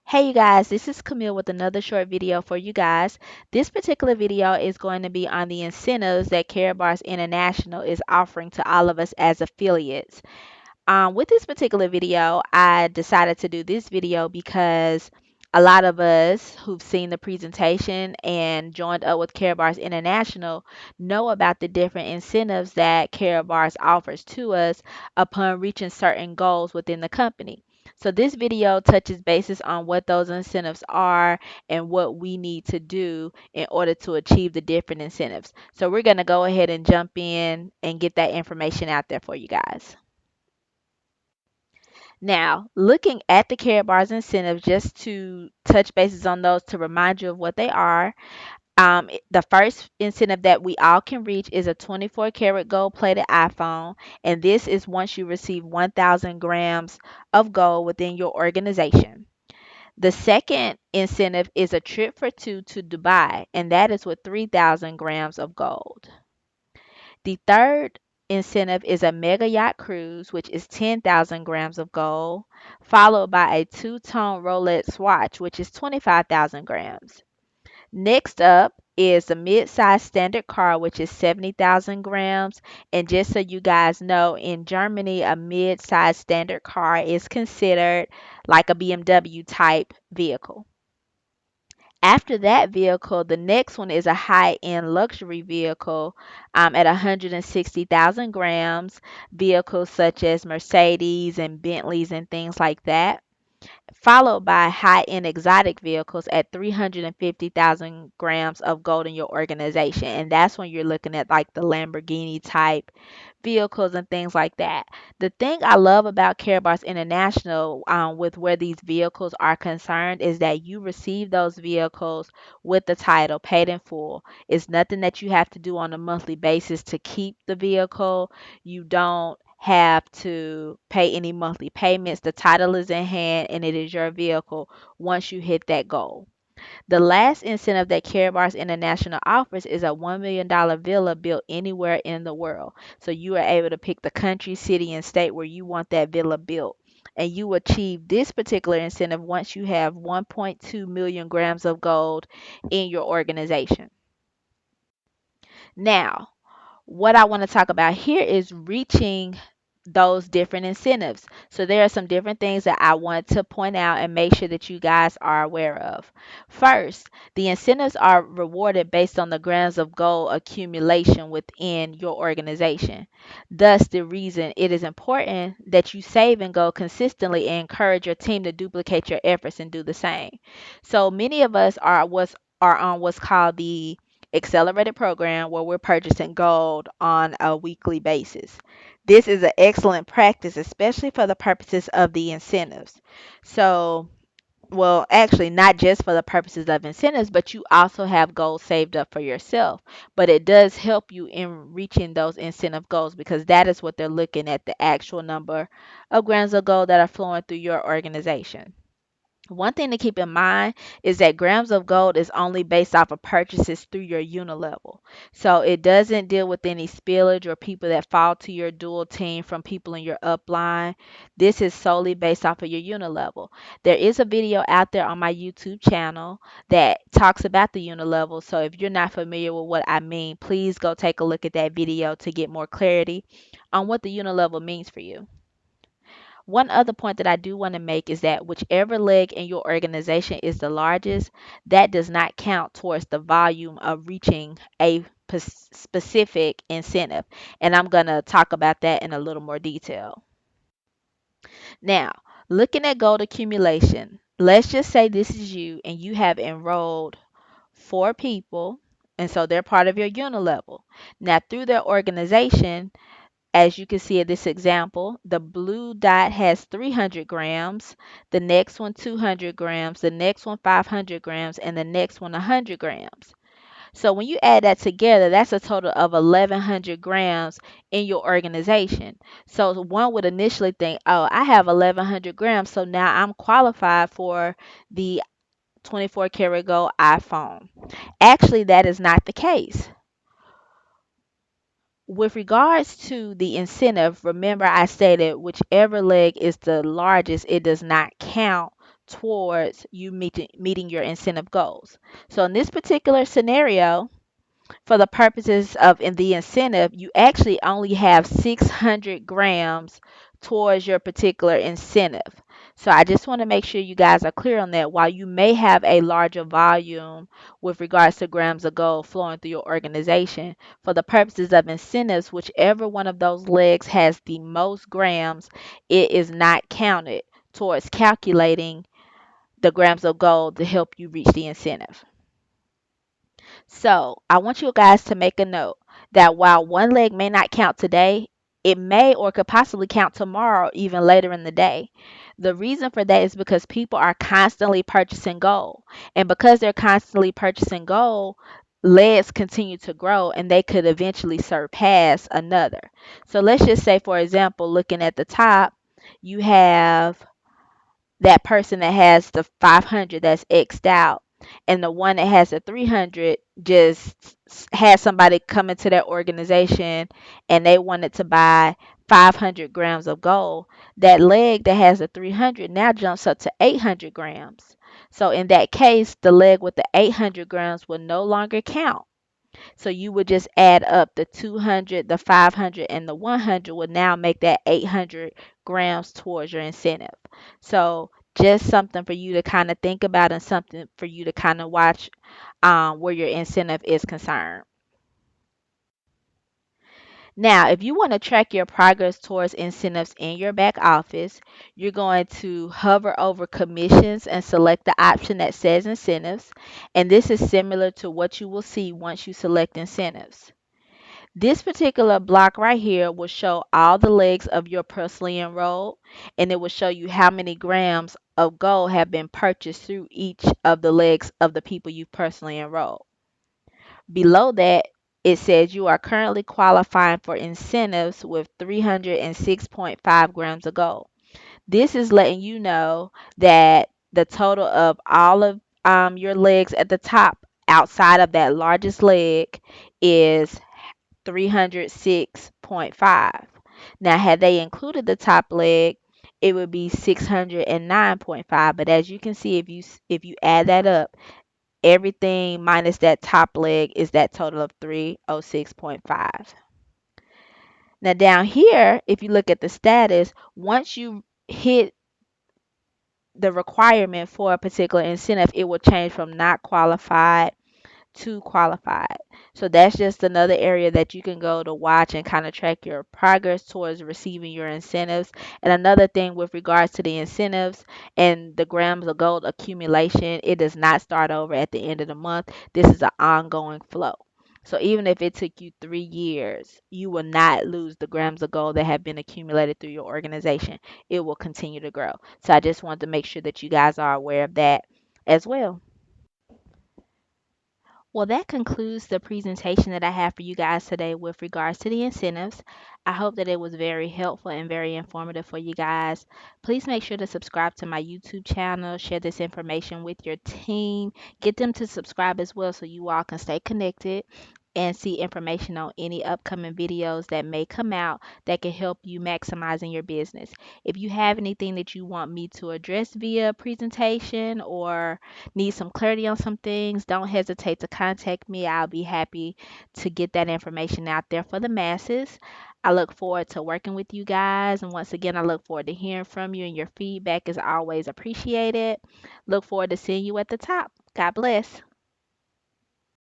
Hey you guys, this is Camille with another short video for you guys. This particular video is going to be on the incentives that Karatbars International is offering to all of us as affiliates. With this particular video, I decided to do this video because a lot of us who've seen the presentation and joined up with Karatbars International know about the different incentives that Karatbars offers to us upon reaching certain goals within the company. So this video touches bases on what those incentives are and what we need to do in order to achieve the different incentives. So we're going to go ahead and jump in and get that information out there for you guys. Now, looking at the Karatbars incentives, just to touch bases on those to remind you of what they are. The first incentive that we all can reach is a 24 karat gold plated iPhone, and this is once you receive 1,000 grams of gold within your organization. The second incentive is a trip for two to Dubai, and that is with 3,000 grams of gold. The third incentive is a mega yacht cruise, which is 10,000 grams of gold, followed by a two-tone Rolex watch, which is 25,000 grams. Next up is the mid-size standard car, which is 70,000 grams. And just so you guys know, in Germany, a mid-size standard car is considered like a BMW type vehicle. After that vehicle, the next one is a high-end luxury vehicle at 160,000 grams. Vehicles such as Mercedes and Bentleys and things like that, followed by high-end exotic vehicles at 350,000 grams of gold in your organization. And that's when you're looking at like the Lamborghini type vehicles and things like that. The thing I love about Karatbars International with where these vehicles are concerned is that you receive those vehicles with the title paid in full. It's nothing that you have to do on a monthly basis to keep the vehicle. You don't have to pay any monthly payments. The title is in hand and it is your vehicle once you hit that goal. The last incentive that Karatbars International offers is a $1 million villa built anywhere in the world. So you are able to pick the country, city, and state where you want that villa built. And you achieve this particular incentive once you have 1.2 million grams of gold in your organization. Now, what I want to talk about here is reaching those different incentives. So there are some different things that I want to point out and make sure that you guys are aware of. First, the incentives are rewarded based on the grams of gold accumulation within your organization. Thus, the reason it is important that you save and gold consistently and encourage your team to duplicate your efforts and do the same. So many of us are on what's called the accelerated program where we're purchasing gold on a weekly basis. This is an excellent practice, especially for the purposes of the incentives. So, well, actually, not just for the purposes of incentives, but you also have goals saved up for yourself. But it does help you in reaching those incentive goals because that is what they're looking at, the actual number of grams of gold that are flowing through your organization. One thing to keep in mind is that grams of gold is only based off of purchases through your unilevel. So it doesn't deal with any spillage or people that fall to your dual team from people in your upline. This is solely based off of your unilevel. There is a video out there on my YouTube channel that talks about the unilevel. So if you're not familiar with what I mean, please go take a look at that video to get more clarity on what the unilevel means for you. One other point that I do want to make is that whichever leg in your organization is the largest, that does not count towards the volume of reaching a specific incentive. And I'm going to talk about that in a little more detail. Now, looking at gold accumulation, let's just say this is you and you have enrolled 4 people, and so they're part of your unilevel. Now, through their organization, as you can see in this example, the blue dot has 300 grams, the next one 200 grams, the next one 500 grams, and the next one 100 grams. So when you add that together, that's a total of 1,100 grams in your organization. So one would initially think, oh, I have 1,100 grams, so now I'm qualified for the 24 karat gold iPhone. Actually, that is not the case. With regards to the incentive, remember I stated whichever leg is the largest, it does not count towards you meeting your incentive goals. So in this particular scenario, for the purposes of in the incentive, you actually only have 600 grams towards your particular incentive. So I just want to make sure you guys are clear on that. While you may have a larger volume with regards to grams of gold flowing through your organization, for the purposes of incentives, whichever one of those legs has the most grams, it is not counted towards calculating the grams of gold to help you reach the incentive. So I want you guys to make a note that while one leg may not count today, it may or could possibly count tomorrow, even later in the day. The reason for that is because people are constantly purchasing gold. And because they're constantly purchasing gold, legs continue to grow and they could eventually surpass another. So let's just say, for example, looking at the top, you have that person that has the 500 that's X'd out, and the one that has the 300 just has somebody come into their organization and they wanted to buy 500 grams of gold. That leg that has the 300 now jumps up to 800 grams. So in that case, the leg with the 800 grams will no longer count. So you would just add up the 200, the 500, and the 100 would now make that 800 grams towards your incentive. So just something for you to kind of think about and something for you to kind of watch where your incentive is concerned. Now, if you want to track your progress towards incentives in your back office, you're going to hover over commissions and select the option that says incentives. And this is similar to what you will see once you select incentives. This particular block right here will show all the legs of your personally enrolled, and it will show you how many grams of gold have been purchased through each of the legs of the people you've personally enrolled. Below that, it says you are currently qualifying for incentives with 306.5 grams of gold. This is letting you know that the total of all of your legs at the top outside of that largest leg is 306.5. Now, had they included the top leg, it would be 609.5. But as you can see, if you add that up, everything minus that top leg is that total of 306.5. Now down here, if you look at the status, once you hit the requirement for a particular incentive, it will change from not qualified to qualified. So that's just another area that you can go to watch and kind of track your progress towards receiving your incentives. And another thing with regards to the incentives and the grams of gold accumulation, it does not start over at the end of the month. This is an ongoing flow. So even if it took you 3 years, you will not lose the grams of gold that have been accumulated through your organization. It will continue to grow. So I just wanted to make sure that you guys are aware of that as well. Well, that concludes the presentation that I have for you guys today with regards to the incentives. I hope that it was very helpful and very informative for you guys. Please make sure to subscribe to my YouTube channel, share this information with your team, get them to subscribe as well so you all can stay connected and see information on any upcoming videos that may come out that can help you maximize in your business. If you have anything that you want me to address via presentation or need some clarity on some things, don't hesitate to contact me. I'll be happy to get that information out there for the masses. I look forward to working with you guys. And once again, I look forward to hearing from you, and your feedback is always appreciated. Look forward to seeing you at the top. God bless.